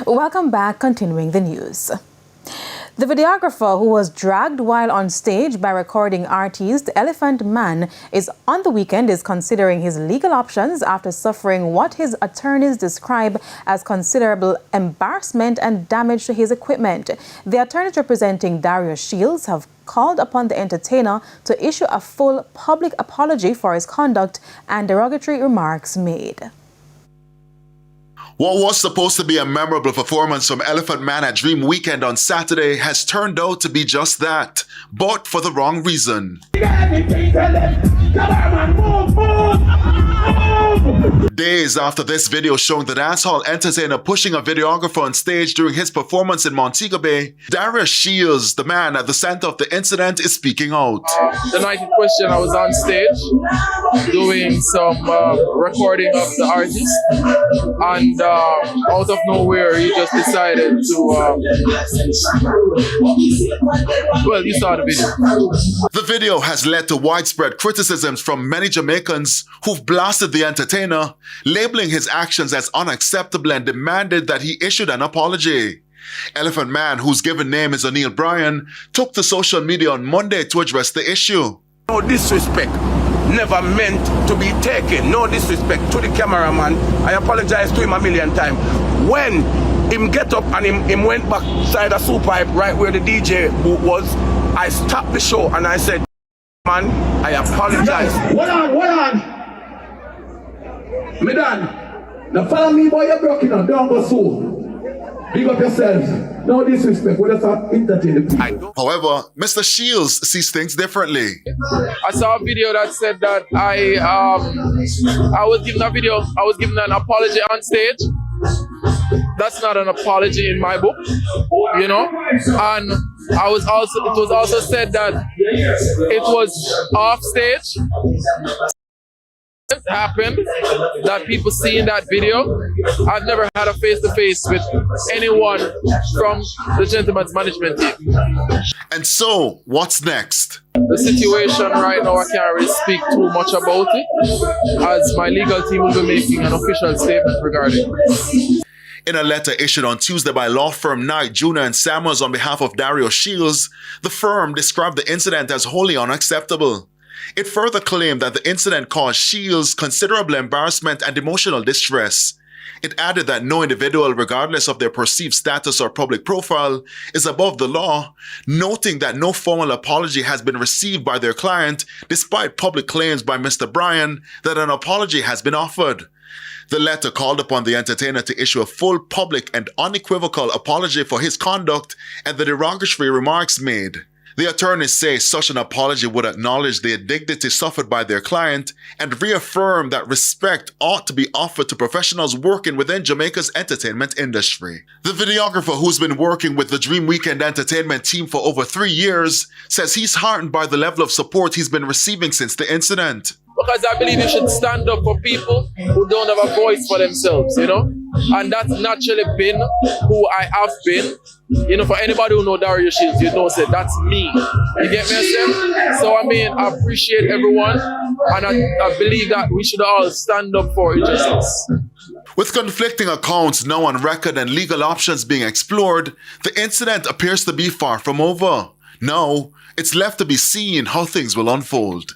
Welcome back, continuing the news. The videographer who was dragged while on stage by recording artist Elephant Man is on the weekend is considering his legal options after suffering what his attorneys describe as considerable embarrassment and damage to his equipment. The attorneys representing Dario Shields have called upon the entertainer to issue a full public apology for his conduct and derogatory remarks made. What was supposed to be a memorable performance from Elephant Man at Dream Weekend on Saturday has turned out to be just that, but for the wrong reason. Days after this video showing the dancehall entertainer pushing a videographer on stage during his performance in Montego Bay, Dario Shields, the man at the center of the incident, is speaking out. The night in question, I was on stage doing some recording of the artist, and out of nowhere, he just decided to, well, you saw the video. The video has led to widespread criticisms from many Jamaicans who've blasted the entertainer, labeling his actions as unacceptable and demanded that he issued an apology. Elephant Man, whose given name is O'Neil Bryan, took to social media on Monday to address the issue. No disrespect never meant to be taken. No disrespect to the cameraman. I apologize to him a million times. When him get up and him went back side of soup pipe right where the DJ booth was, I stopped the show and I said, man, I apologize. Hold on. Me done. Now follow me, boy, you're broken up. Don't go so. Big up yourselves. No disrespect. We'll just entertain the people. However, Mr. Shields sees things differently. I saw a video that said that I was given a video, I was given an apology on stage. That's not an apology in my book, you know. And it was also said that it was off stage. It happened that people see in that video. I've never had a face-to-face with anyone from the gentleman's management team. And so, what's next? The situation right now, I can't really speak too much about it, as my legal team will be making an official statement regarding it. In a letter issued on Tuesday by law firm Knight, Jr. and Samuels on behalf of Dario Shields, the firm described the incident as wholly unacceptable. It further claimed that the incident caused Shields considerable embarrassment and emotional distress. It added that no individual, regardless of their perceived status or public profile, is above the law, noting that no formal apology has been received by their client, despite public claims by Mr. Bryan that an apology has been offered. The letter called upon the entertainer to issue a full, public, and unequivocal apology for his conduct and the derogatory remarks made. The attorneys say such an apology would acknowledge the indignity suffered by their client and reaffirm that respect ought to be offered to professionals working within Jamaica's entertainment industry. The videographer, who's been working with the Dream Weekend entertainment team for over 3 years, says he's heartened by the level of support he's been receiving since the incident. Because I believe you should stand up for people who don't have a voice for themselves, you know? And that's naturally been who I have been. You know, for anybody who know Dario Shields, you know, say that's me. You get me, I say? So, I mean, I appreciate everyone. And I believe that we should all stand up for injustice. With conflicting accounts now on record and legal options being explored, the incident appears to be far from over. Now, it's left to be seen how things will unfold.